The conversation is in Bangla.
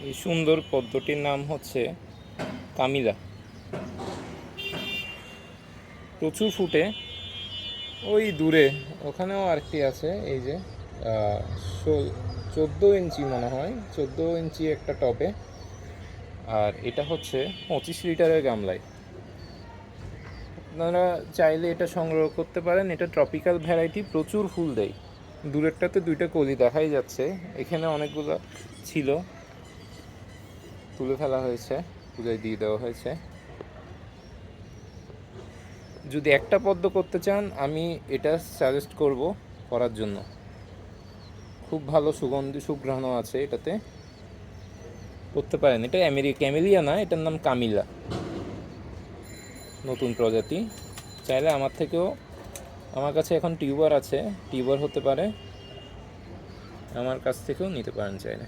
এই সুন্দর পদ্মটির নাম হচ্ছে কামিলা। প্রচুর ফুটে ওই দূরে, ওখানেও আরেকটি আছে। এই যে 14 ইঞ্চি মনে হয়, 14 ইঞ্চি একটা টবে। আর এটা হচ্ছে 25 লিটারের গামলায়। আপনারা চাইলে এটা সংগ্রহ করতে পারেন। এটা ট্রপিক্যাল ভ্যারাইটি, প্রচুর ফুল দেয়। দূরেরটাতে দুইটা কলি দেখাই যাচ্ছে, এখানে অনেকগুলো ছিল, তুলে ফেলা হয়েছে, পূজায় দিয়ে দেওয়া হয়েছে। যদি একটা পদ্ম করতে চান আমি এটা সাজেস্ট করব করার জন্য। খুব ভালো সুগন্ধি সুঘ্রাণ আছে এটাতে, করতে পারেন। এটা ক্যামেলিয়া না, এটার নাম কামিলা, নতুন প্রজাতি। চাইলে আমার কাছে এখন টিউবার আছে, টিউবার হতে পারে, আমার কাছ থেকেও নিতে পারেন চাইলে।